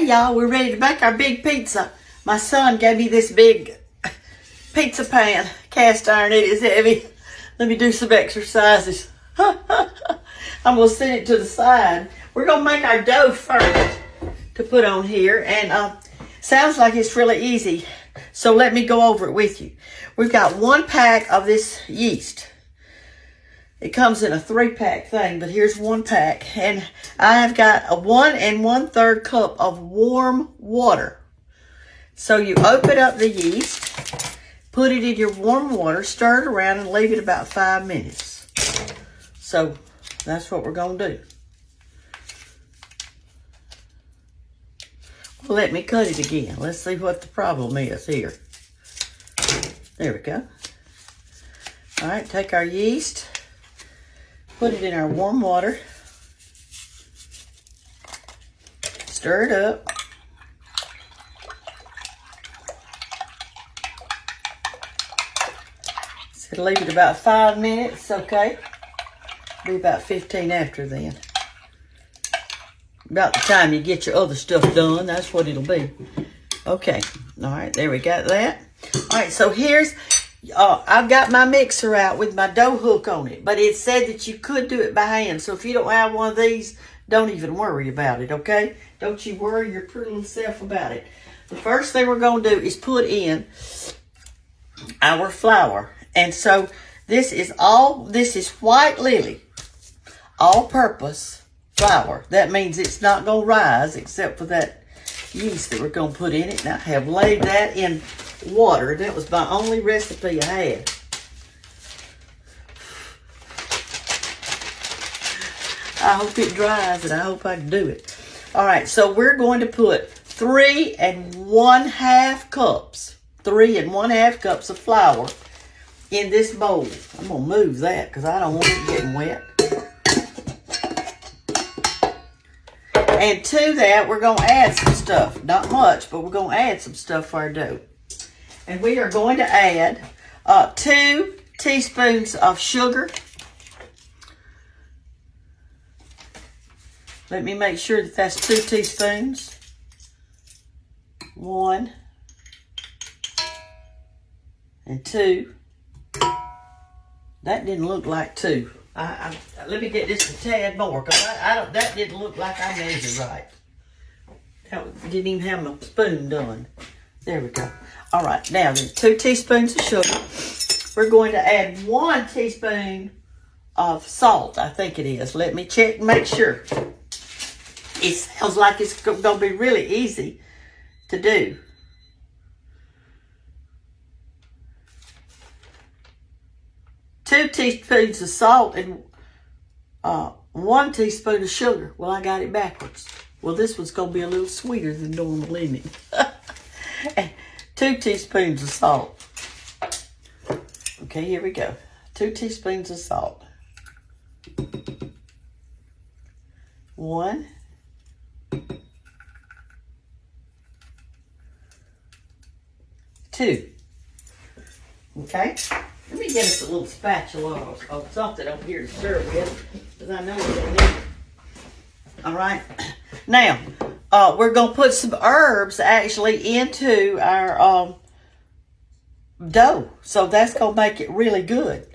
Hey y'all, we're ready to make our big pizza. My son gave me this big pizza pan, cast iron. It is heavy. Let me do some exercises. I'm gonna set it to the side. We're gonna make our dough first to put on here, and sounds like it's really easy. So let me go over it with you. We've got 1 pack of this yeast. It comes in a 3-pack thing, but here's 1 pack. And I have got a 1 1/3 cup of warm water. So you open up the yeast, put it in your warm water, stir it around, and leave it about 5 minutes. So that's what we're going to do. Well, let me cut it again. Let's see what the problem is here. There we go. All right, take our yeast. Put it in our warm water. Stir it up. So leave it about 5 minutes, okay? Be about 15 after then. About the time you get your other stuff done, that's what it'll be. Okay, all right, there we got that. All right, so here's, I've got my mixer out with my dough hook on it, but it said that you could do it by hand. So if you don't have one of these, don't even worry about it, okay? Don't you worry your pretty little self about it. The first thing we're going to do is put in our flour. And so this is white lily, all-purpose flour. That means it's not going to rise except for that yeast that we're going to put in it. Now I have laid that in water. That was my only recipe I had. I hope it dries and I hope I can do it. All right, so we're going to put 3 1/2 cups, 3 1/2 cups of flour in this bowl. I'm gonna move that because I don't want it getting wet. And to that, we're gonna add some stuff. Not much, but we're gonna add some stuff for our dough. And we are going to add 2 teaspoons of sugar. Let me make sure that that's 2 teaspoons. 1 and 2. That didn't look like 2. Let me get this a tad more, because that didn't look like I measured right. Didn't even have my spoon done. There we go. All right, now there's 2 teaspoons of sugar. We're going to add 1 teaspoon of salt, I think it is. Let me check and make sure. It sounds like it's going to be really easy to do. Two teaspoons of salt and 1 teaspoon of sugar. Well, I got it backwards. Well, this one's going to be a little sweeter than normal, isn't it? 2 teaspoons of salt. Okay, here we go. 2 teaspoons of salt. 1. 2. Okay? Let me get us a little spatula or something over here to serve with, because I know we're going to need it. All right. Now, we're going to put some herbs actually into our dough. So that's going to make it really good.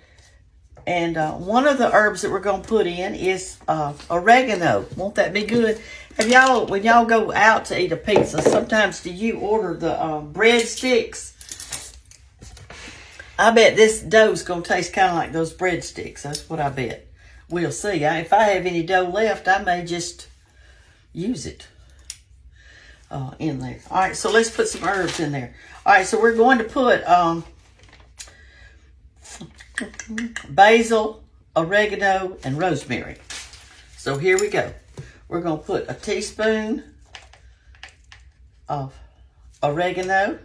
And one of the herbs that we're going to put in is oregano. Won't that be good? When y'all go out to eat a pizza, sometimes do you order the breadsticks? I bet this dough's going to taste kind of like those breadsticks. That's what I bet. We'll see. If I have any dough left, I may just use it in there. All right, so let's put some herbs in there. All right, so we're going to put basil, oregano, and rosemary. So here we go. We're going to put a teaspoon of oregano,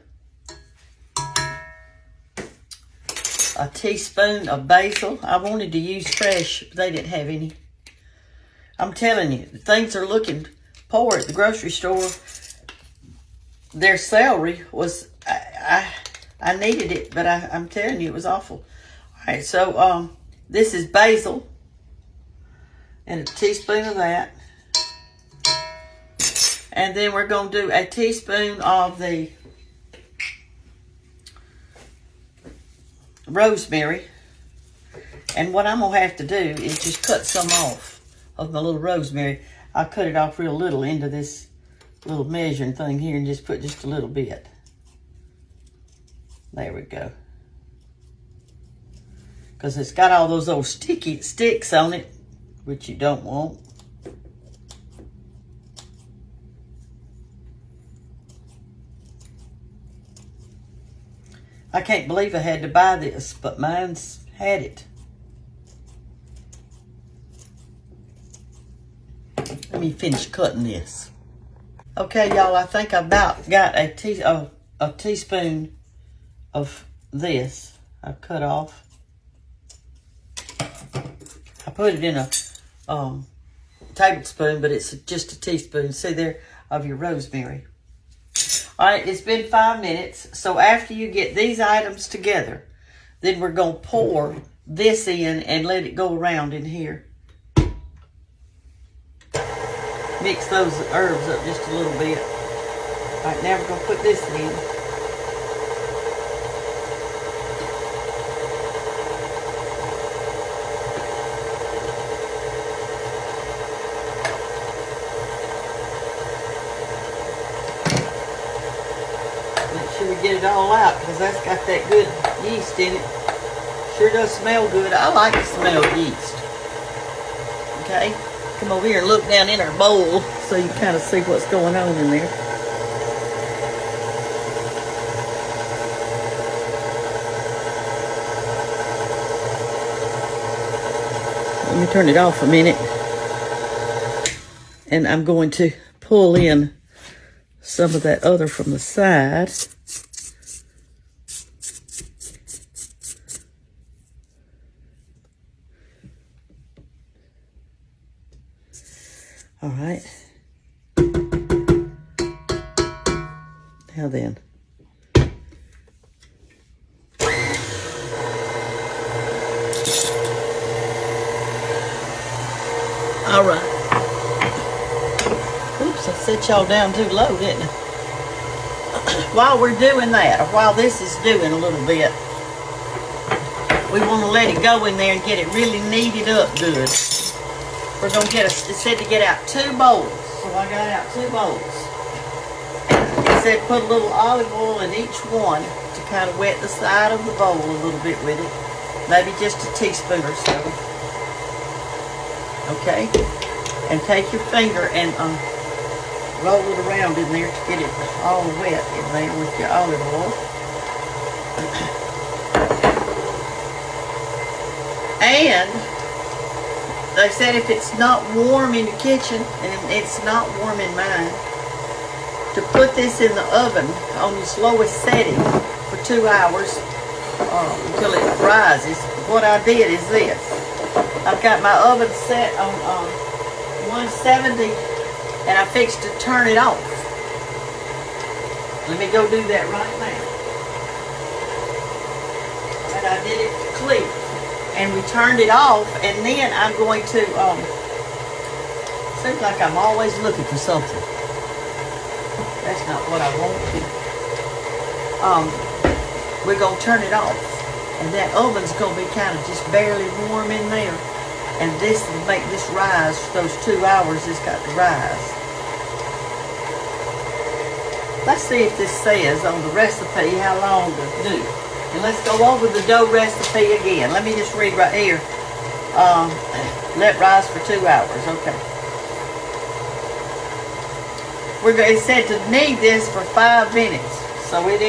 a teaspoon of basil. I wanted to use fresh, but they didn't have any. I'm telling you, things are looking poor at the grocery store. Their celery was, I needed it, but I'm telling you, it was awful. All right, so this is basil, and a teaspoon of that. And then we're going to do a teaspoon of the rosemary. And what I'm going to have to do is just cut some off of my little rosemary. I'll cut it off real little into this little measuring thing here and just put just a little bit. There we go. Because it's got all those old sticky sticks on it, which you don't want. I can't believe I had to buy this, but mine's had it. Let me finish cutting this. Okay, y'all, I think I about got a teaspoon of this. I cut off. I put it in a tablespoon, but it's just a teaspoon. See there, of your rosemary. All right, it's been 5 minutes. So after you get these items together, then we're going to pour this in and let it go around in here. Mix those herbs up just a little bit. All right, now we're going to put this in. Sure we get it all out because that's got that good yeast in it. Sure does smell good. I like the smell of yeast. Okay, come over here and look down in our bowl so you kind of see what's going on in there. Let me turn it off a minute. And I'm going to pull in some of that other from the side. All right. Now then. All right. Oops, I set y'all down too low, didn't I? While we're doing that, or while this is doing a little bit, we want to let it go in there and get it really kneaded up good. We're going to get it said to get out 2 bowls. So I got out 2 bowls. It said put a little olive oil in each one to kind of wet the side of the bowl a little bit with it. Maybe just a teaspoon or so. Okay? And take your finger and roll it around in there to get it all wet in there with your olive oil. And they said if it's not warm in your kitchen, and it's not warm in mine, to put this in the oven on the slowest setting for 2 hours until it rises. What I did is this. I've got my oven set on 170 and I fixed to turn it off. Let me go do that right now. And I did it clear. And we turned it off, and then I'm going to, seems like I'm always looking for something. That's not what I want. We're going to turn it off. And that oven's going to be kind of just barely warm in there. And this will make this rise for those 2 hours it's got to rise. Let's see if this says on the recipe how long to do. And let's go over the dough recipe again. Let me just read right here. Let rise for 2 hours. Okay. It said to knead this for 5 minutes. So it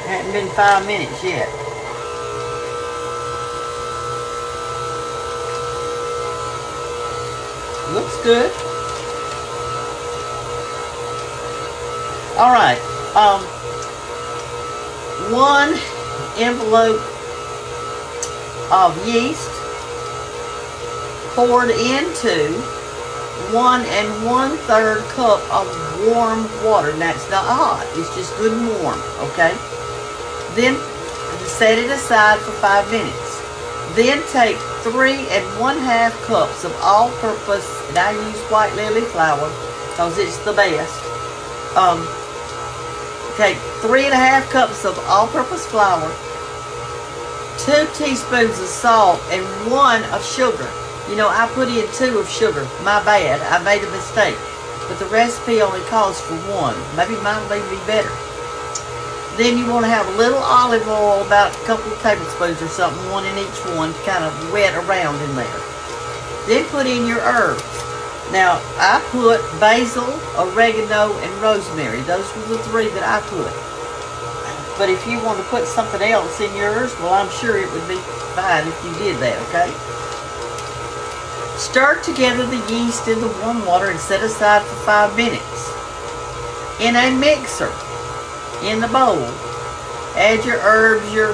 hadn't been 5 minutes yet. Looks good. All right. 1 envelope of yeast poured into 1 1/3 cup of warm water. Now it's not hot, it's just good and warm, okay? Then set it aside for 5 minutes. Then take 3 1/2 cups of all-purpose, and I use white lily flour, because it's the best. Take 3½ cups of all-purpose flour, 2 teaspoons of salt, and 1 of sugar. You know, I put in 2 of sugar. My bad. I made a mistake. But the recipe only calls for 1. Maybe mine may be better. Then you want to have a little olive oil, about a couple of tablespoons or something, 1 in each one, to kind of wet around in there. Then put in your herbs. Now, I put basil, oregano, and rosemary. Those were the 3 that I put. But if you want to put something else in yours, well, I'm sure it would be fine if you did that, okay? Stir together the yeast in the warm water and set aside for 5 minutes. In a mixer, in the bowl, add your herbs, your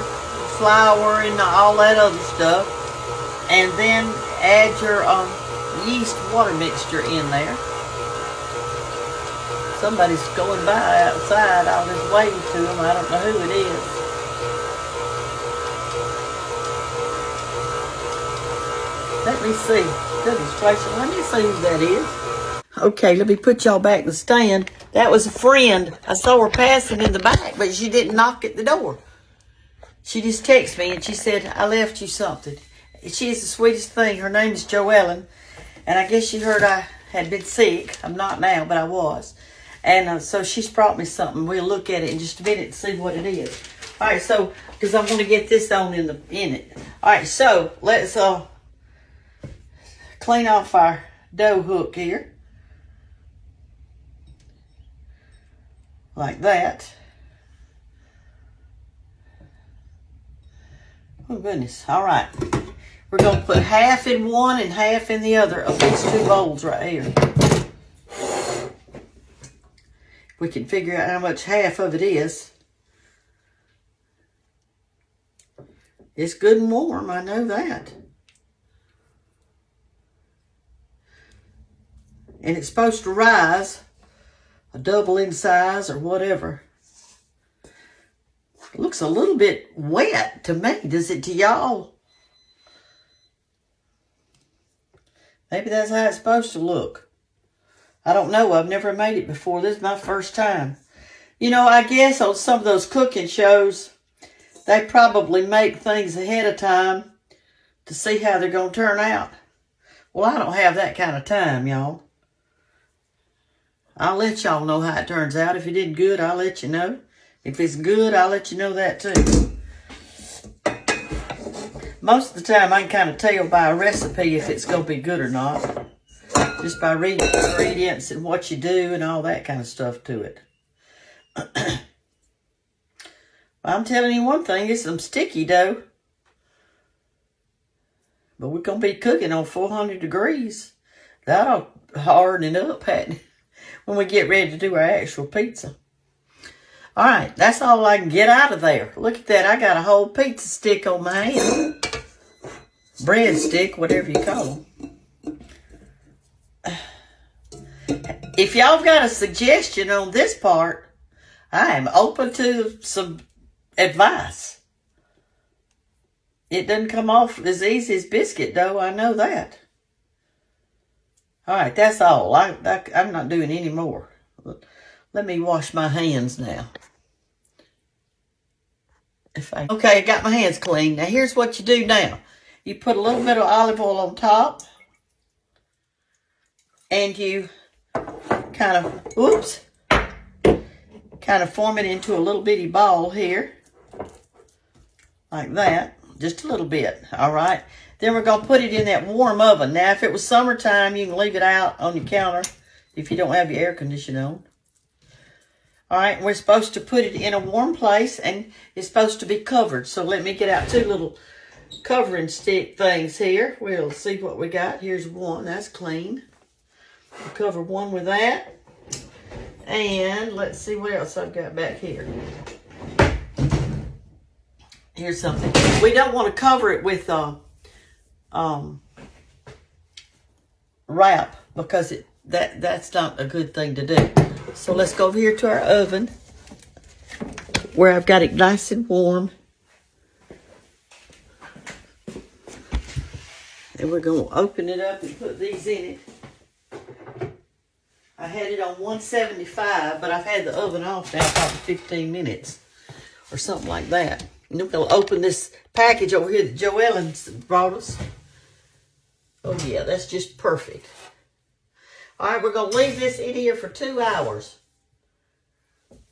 flour, and all that other stuff. And then add your yeast water mixture in there. Somebody's going by outside. I'll just wave to them. I don't know who it is. Let me see. Goodness gracious. Let me see who that is. Okay, let me put y'all back in the stand. That was a friend. I saw her passing in the back, but she didn't knock at the door. She just texted me and she said, I left you something. She is the sweetest thing. Her name is Joellen. And I guess she heard I had been sick. I'm not now, but I was. And so she's brought me something. We'll look at it in just a minute and see what it is. All right, so, because I want to get this on in it. All right, so let's clean off our dough hook here. Like that. Oh, goodness. All right. We're going to put half in one and half in the other of these 2 bowls right here. We can figure out how much half of it is. It's good and warm, I know that. And it's supposed to rise, a double in size or whatever. It looks a little bit wet to me. Does it to y'all? Maybe that's how it's supposed to look. I don't know. I've never made it before. This is my first time. You know, I guess on some of those cooking shows, they probably make things ahead of time to see how they're going to turn out. Well, I don't have that kind of time, y'all. I'll let y'all know how it turns out. If it did good, I'll let you know. If it's good, I'll let you know that too. Most of the time, I can kind of tell by a recipe if it's going to be good or not. Just by reading the ingredients and what you do and all that kind of stuff to it. I'm telling you one thing, it's some sticky dough. But we're going to be cooking on 400 degrees. That'll harden it up when we get ready to do our actual pizza. All right, that's all I can get out of there. Look at that, I got a whole pizza stick on my hand. Bread stick, whatever you call them. If y'all got a suggestion on this part, I am open to some advice. It doesn't come off as easy as biscuit dough, I know that. All right, that's all. I'm not doing any more. Let me wash my hands now. Okay, I got my hands clean. Now, here's what you do now. You put a little bit of olive oil on top. And you kind of form it into a little bitty ball here. Like that. Just a little bit. All right. Then we're going to put it in that warm oven. Now, if it was summertime, you can leave it out on your counter if you don't have your air conditioner on. All right, we're supposed to put it in a warm place, and it's supposed to be covered. So let me get out 2 little covering stick things here. We'll see what we got. Here's one. That's clean. We'll cover one with that. And let's see what else I've got back here. Here's something. We don't want to cover it with wrap because that's not a good thing to do. So let's go over here to our oven where I've got it nice and warm. And we're going to open it up and put these in it. I had it on 175, but I've had the oven off now probably 15 minutes or something like that. And then we'll open this package over here that Joellen brought us. Oh yeah, that's just perfect. All right, we're going to leave this in here for 2 hours.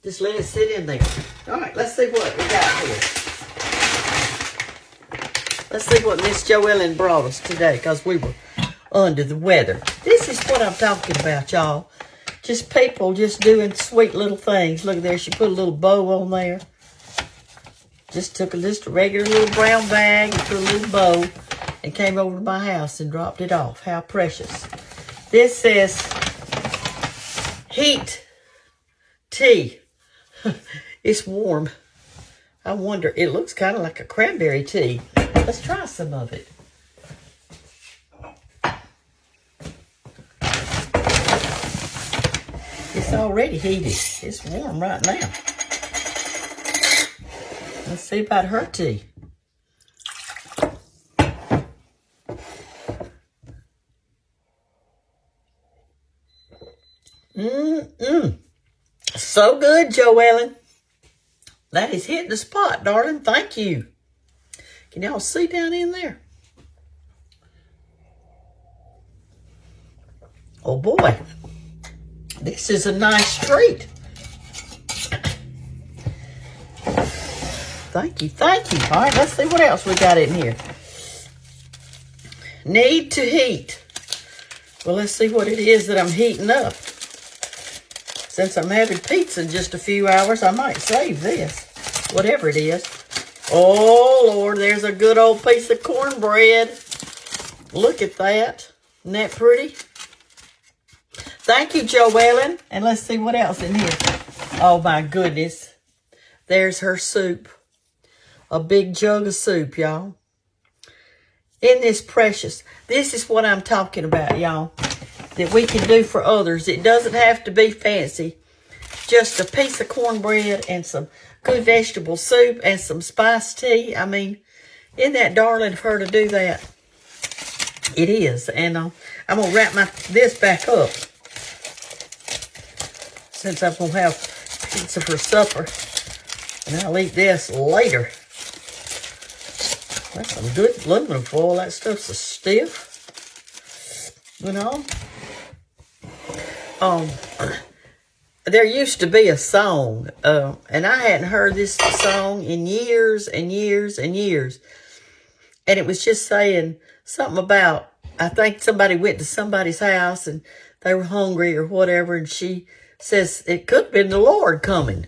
Just let it sit in there. All right, let's see what we got here. Let's see what Miss Joellen brought us today, because we were under the weather. This is what I'm talking about, y'all. Just people just doing sweet little things. Look there, she put a little bow on there. Just took just a regular little brown bag and put a little bow and came over to my house and dropped it off. How precious. This says heat tea. It's warm. I wonder, it looks kind of like a cranberry tea. Let's try some of it. It's already heated. It's warm right now. Let's see about her tea. So good, Joellen. That is hitting the spot, darling. Thank you. Can y'all see down in there? Oh boy. This is a nice treat. Thank you, thank you. All right, let's see what else we got in here. Need to heat. Well, let's see what it is that I'm heating up. Since I'm having pizza in just a few hours, I might save this. Whatever it is. Oh, Lord, there's a good old piece of cornbread. Look at that. Isn't that pretty? Thank you, Joellen. And let's see what else in here. Oh, my goodness. There's her soup. A big jug of soup, y'all. Isn't this precious? This is what I'm talking about, y'all. That we can do for others. It doesn't have to be fancy. Just a piece of cornbread and some good vegetable soup and some spiced tea. I mean, isn't that darling of her to do that? It is. And I'm going to wrap this back up. Since I'm going to have pizza for supper. And I'll eat this later. That's some good aluminum foil. That stuff's so stiff. You know? There used to be a song, and I hadn't heard this song in years and years and years. And it was just saying something about, I think somebody went to somebody's house and they were hungry or whatever, and she says it could have been the Lord coming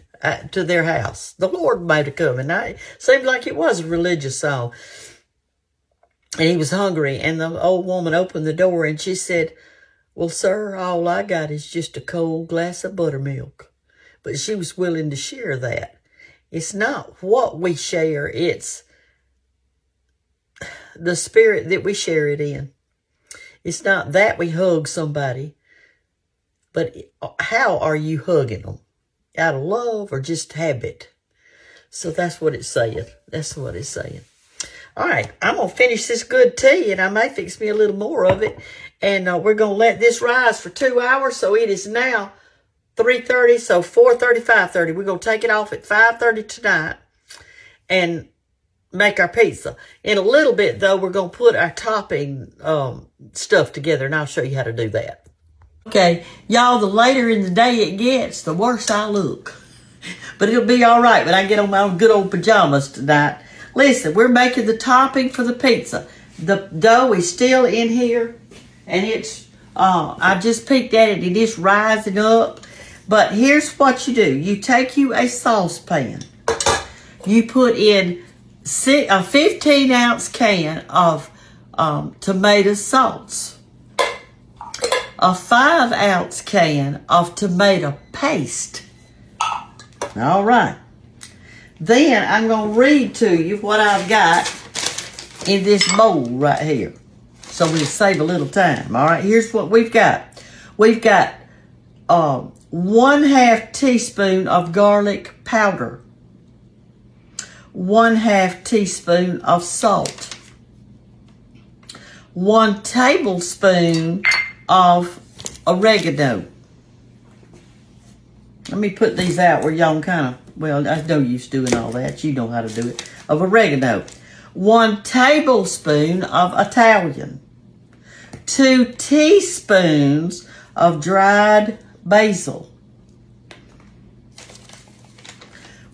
to their house. The Lord might have come, and it seemed like it was a religious song. And he was hungry, and the old woman opened the door, and she said, well, sir, all I got is just a cold glass of buttermilk. But she was willing to share that. It's not what we share, it's the spirit that we share it in. It's not that we hug somebody, but how are you hugging them? Out of love or just habit? So that's what it's saying. That's what it's saying. All right, I'm going to finish this good tea, and I may fix me a little more of it. And we're going to let this rise for 2 hours. So it is now 3:30, so 4:30, 5:30. We're going to take it off at 5:30 tonight and make our pizza. In a little bit, though, we're going to put our topping stuff together, and I'll show you how to do that. Okay, y'all, the later in the day it gets, the worse I look. But it'll be all right when I get on my good old pajamas tonight. Listen, we're making the topping for the pizza. The dough is still in here, and it's, I just peeked at it, and it's rising up. But here's what you do. You take you a saucepan. You put in a 15-ounce can of tomato sauce, a 5-ounce can of tomato paste. All right. Then I'm going to read to you what I've got in this bowl right here. So we'll save a little time. All right, here's what we've got. We've got 1/2 teaspoon of garlic powder. 1/2 teaspoon of salt. 1 tablespoon of oregano. Let me put these out where y'all kind of, well, I know you're doing all that. You know how to do it. Of oregano. 1 tablespoon of Italian. 2 teaspoons of dried basil.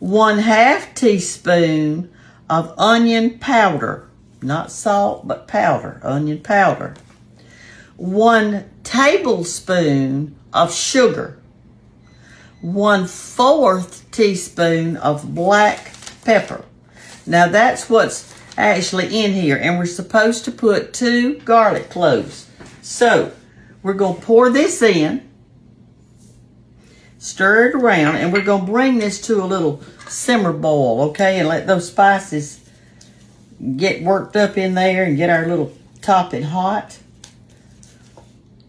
1/2 teaspoon of onion powder. Not salt, but powder. Onion powder. 1 tablespoon of sugar. 1/4 teaspoon of black pepper. Now that's what's actually in here, and we're supposed to put 2 garlic cloves. So we're going to pour this in, stir it around, and we're going to bring this to a little simmer boil, okay, and let those spices get worked up in there and get our little topping hot.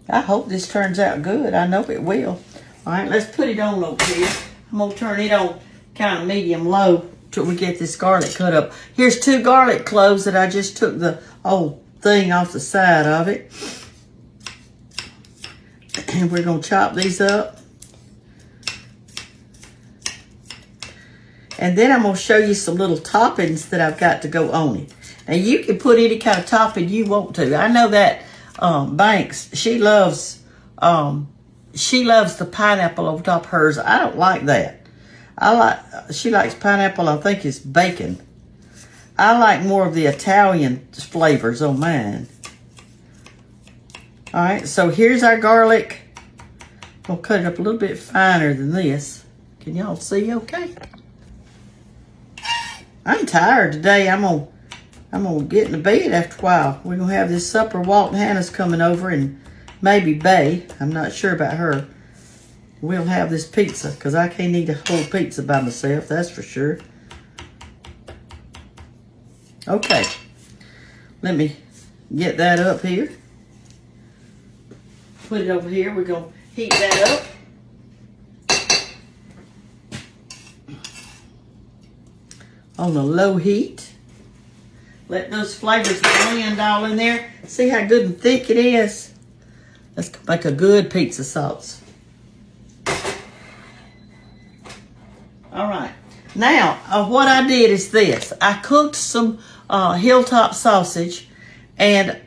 I hope this turns out good. I know it will. All right, let's put it on over here. I'm going to turn it on kind of medium-low till we get this garlic cut up. Here's 2 garlic cloves that I just took the old thing off the side of it. And we're going to chop these up. And then I'm going to show you some little toppings that I've got to go on it. Now, you can put any kind of topping you want to. I know that Banks, she loves the pineapple on top of hers. I don't like that. She likes pineapple, I think it's bacon. I like more of the Italian flavors on mine. All right, so here's our garlic. I'll cut it up a little bit finer than this. Can y'all see okay? I'm tired today. I'm gonna get in the bed after a while. We're gonna have this supper. Walt and Hannah's coming over, and maybe Bay. I'm not sure about her. We'll have this pizza, because I can't eat a whole pizza by myself, that's for sure. Okay. Let me get that up here. Put it over here. We're going to heat that up. On a low heat. Let those flavors blend all in there. See how good and thick it is? Let's make a good pizza sauce. All right. Now, what I did is this. I cooked some hilltop sausage, and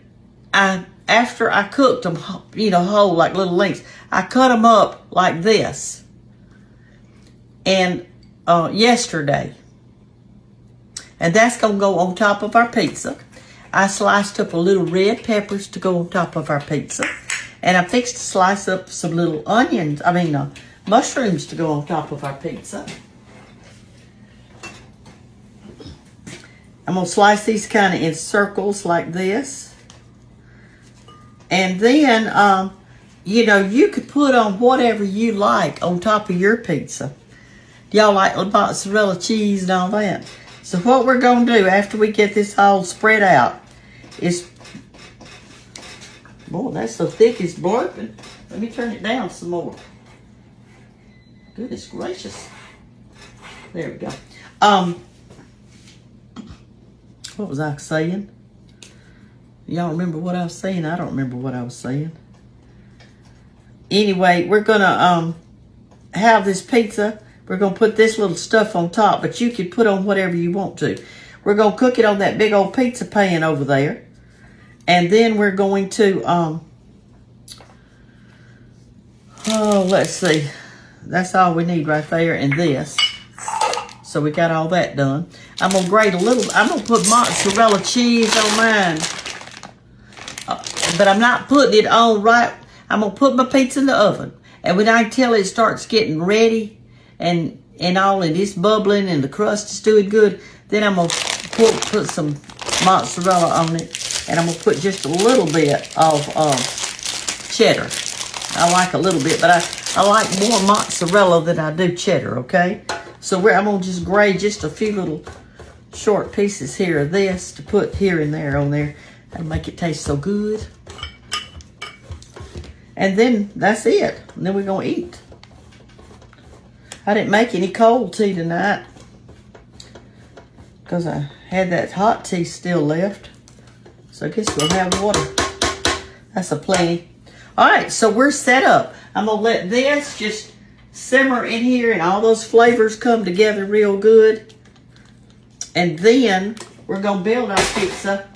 after I cooked them, whole, like little lengths, I cut them up like this. And yesterday. And that's going to go on top of our pizza. I sliced up a little red peppers to go on top of our pizza. And I fixed to slice up some little mushrooms to go on top of our pizza. I'm going to slice these kind of in circles like this. And then, you could put on whatever you like on top of your pizza. Y'all like mozzarella cheese and all that. So what we're going to do after we get this all spread out is... Boy, that's so thick it's blurping. Let me turn it down some more. Goodness gracious. There we go. What was I saying? Y'all remember what I was saying? I don't remember what I was saying. Anyway, we're going to have this pizza. We're going to put this little stuff on top, but you can put on whatever you want to. We're going to cook it on that big old pizza pan over there. And then we're going to, let's see. That's all we need right there, and this. So we got all that done. I'm going to grate a little, I'm going to put mozzarella cheese on mine. But I'm not putting it on right. I'm going to put my pizza in the oven. And when I tell it starts getting ready and all, and it's bubbling and the crust is doing good, then I'm going to put some mozzarella on it. And I'm going to put just a little bit of cheddar. I like a little bit, but I like more mozzarella than I do cheddar, okay? So I'm going to just grate just a few little short pieces here of this to put here and there on there. That'll make it taste so good. And then that's it. And then we're going to eat. I didn't make any cold tea tonight because I had that hot tea still left. So I guess we'll have water. That's a plenty. All right, so we're set up. I'm going to let this just simmer in here and all those flavors come together real good. And then we're going to build our pizza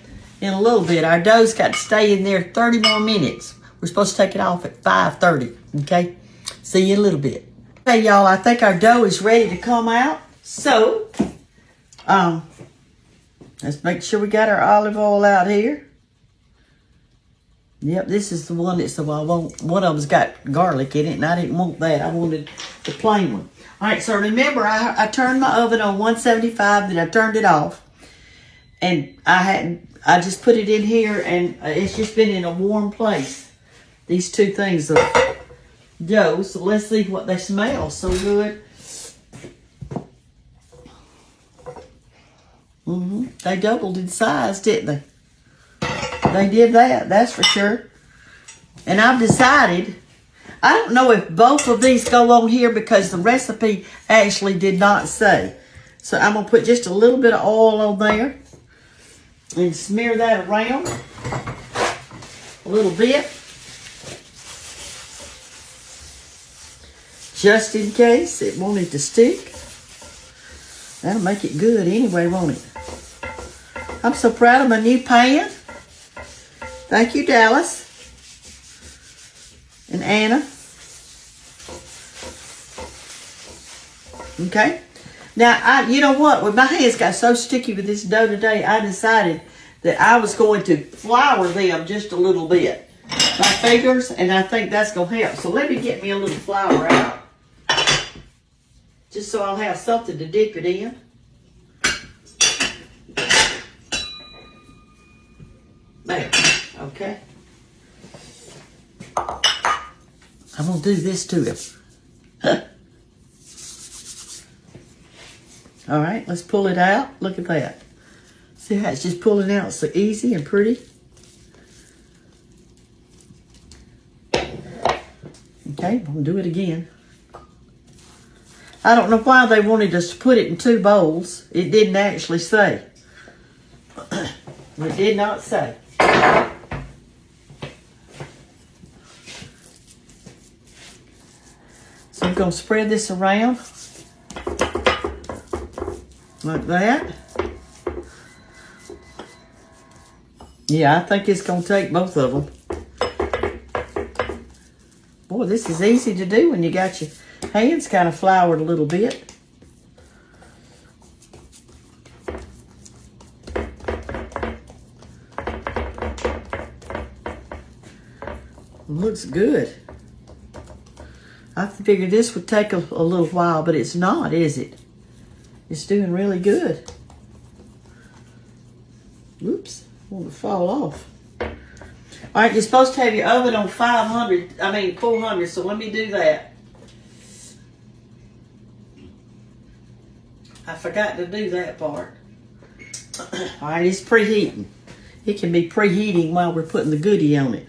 in a little bit. Our dough's got to stay in there 30 more minutes. We're supposed to take it off at 5:30, okay? See you in a little bit. Okay, y'all, I think our dough is ready to come out. So, let's make sure we got our olive oil out here. Yep, this is the one that's the one. One of them's got garlic in it, and I didn't want that. I wanted the plain one. All right, so remember, I turned my oven on 175, then I turned it off, and I just put it in here, and it's just been in a warm place. These two things of dough. So let's see what they smell so good. They doubled in size, didn't they? They did that, that's for sure. And I've decided, I don't know if both of these go on here because the recipe actually did not say. So I'm going to put just a little bit of oil on there and smear that around a little bit. Just in case it wanted to stick. That'll make it good anyway, won't it? I'm so proud of my new pan. Thank you, Dallas and Anna. Okay. Now, you know what? When my hands got so sticky with this dough today, I decided that I was going to flour them just a little bit. My fingers, and I think that's going to help. So let me get me a little flour out. Just so I'll have something to dip it in. There. Okay. I'm going to do this to him. All right, let's pull it out. Look at that. See how it's just pulling out so easy and pretty? Okay, I'm going to do it again. I don't know why they wanted us to put it in 2 bowls. It didn't actually say. It did not say. So I'm going to spread this around like that. Yeah, I think it's going to take both of them. Boy, this is easy to do when you got your hands kind of floured a little bit. Looks good. I figured this would take a little while, but it's not, is it? It's doing really good. Oops, I want to fall off. All right, you're supposed to have your oven on 400, so let me do that. I forgot to do that part. All right, it's preheating. It can be preheating while we're putting the goodie on it.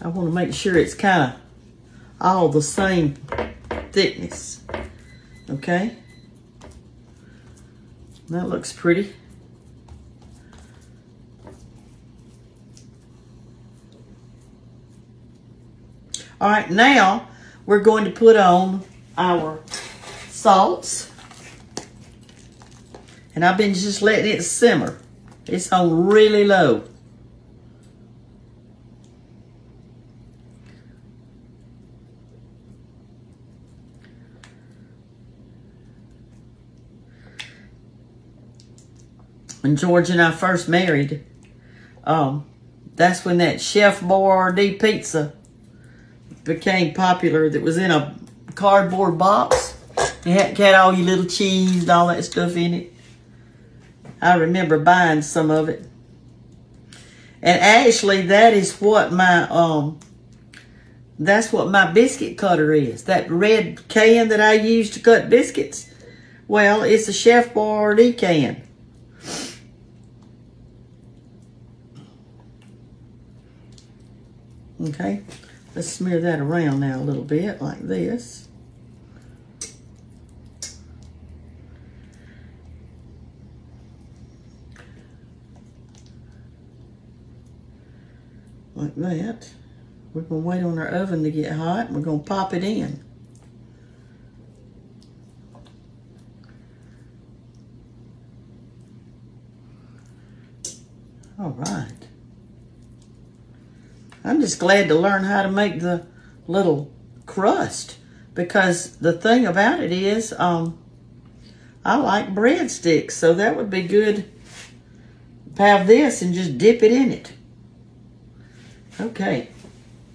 I want to make sure it's kind of all the same thickness. Okay? That looks pretty. All right, now we're going to put on our salts. And I've been just letting it simmer. It's on really low. When George and I first married, that's when that Chef Boyardee pizza became popular. That was in a cardboard box. It had all your little cheese and all that stuff in it. I remember buying some of it. And actually, that is what my that's what my biscuit cutter is. That red can that I use to cut biscuits. Well, it's a Chef Boyardee can. Okay, let's smear that around now a little bit like this. Like that. We're going to wait on our oven to get hot, and we're going to pop it in. All right. I'm just glad to learn how to make the little crust, because the thing about it is I like breadsticks, so that would be good to have this and just dip it in it. Okay.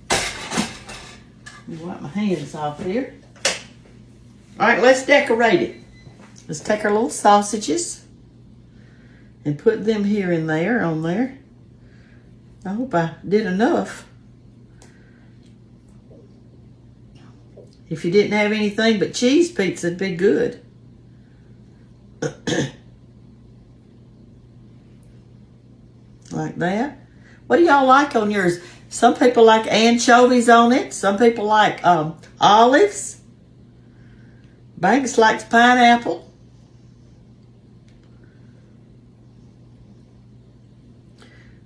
Let me wipe my hands off here. All right, let's decorate it. Let's take our little sausages and put them here and there on there. I hope I did enough. If you didn't have anything but cheese pizza, it'd be good. Like that. What do y'all like on yours? Some people like anchovies on it. Some people like olives. Banks likes pineapple.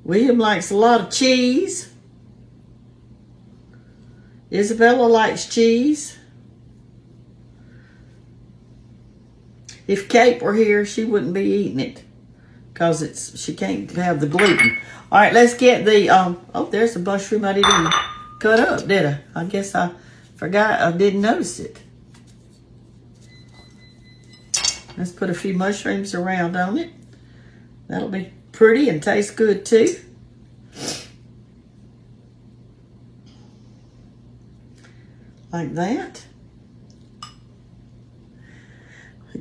William likes a lot of cheese. Isabella likes cheese. If Kate were here, she wouldn't be eating it because she can't have the gluten. All right, let's get the, oh, there's a mushroom I didn't cut up, did I? I guess I forgot, I didn't notice it. Let's put a few mushrooms around on it. That'll be pretty and taste good too. Like that.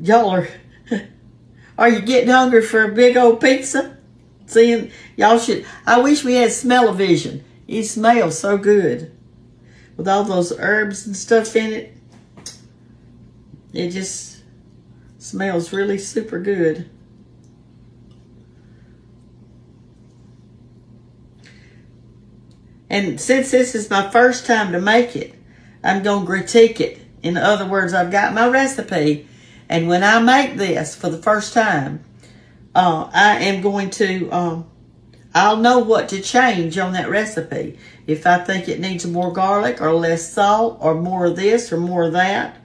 Y'all are you getting hungry for a big old pizza? Seeing, y'all should, I wish we had smell-o-vision. It smells so good. With all those herbs and stuff in it. It just smells really super good. And since this is my first time to make it, I'm going to critique it. In other words, I've got my recipe, and when I make this for the first time, I am going to, I'll know what to change on that recipe. If I think it needs more garlic or less salt or more of this or more of that,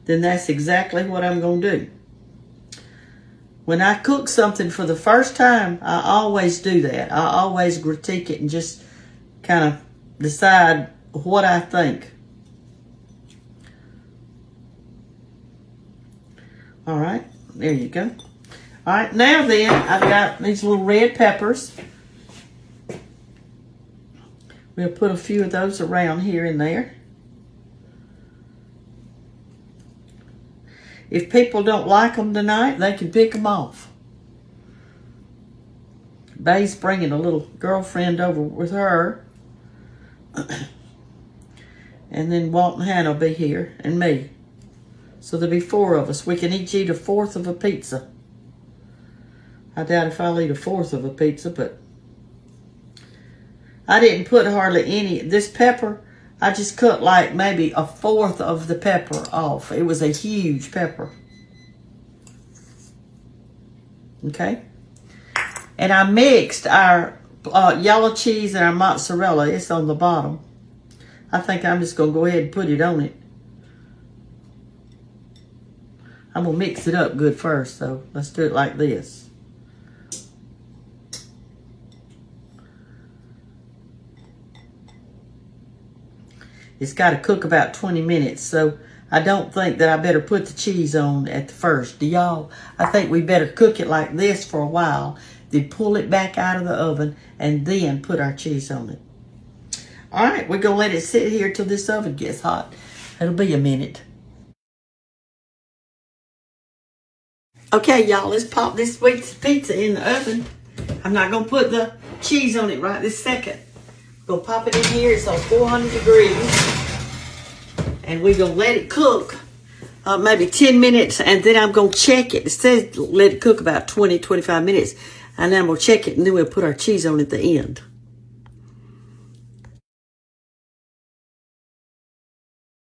then that's exactly what I'm going to do. When I cook something for the first time, I always do that. I always critique it and just kind of decide what I think. All right, there you go. All right, now then, I've got these little red peppers. We'll put a few of those around here and there. If people don't like them tonight, they can pick them off. Bay's bringing a little girlfriend over with her. And then Walt and Hannah will be here, and me. So there'll be 4 of us. We can each eat a 1/4 of a pizza. I doubt if I'll eat a 1/4 of a pizza, but I didn't put hardly any. This pepper, I just cut like maybe a 1/4 of the pepper off. It was a huge pepper. Okay? And I mixed our yellow cheese and our mozzarella. It's on the bottom. I think I'm just going to go ahead and put it on it. I'm going to mix it up good first, so let's do it like this. It's got to cook about 20 minutes, so I don't think that I better put the cheese on at the first. Do y'all? I think we better cook it like this for a while, then pull it back out of the oven, and then put our cheese on it. All right, we're going to let it sit here till this oven gets hot. It'll be a minute. Okay, y'all, let's pop this pizza in the oven. I'm not going to put the cheese on it right this second. We're going to pop it in here. It's on 400 degrees. And we're going to let it cook maybe 10 minutes. And then I'm going to check it. It says let it cook about 20, 25 minutes. And then I'm going to check it. And then we'll put our cheese on at the end.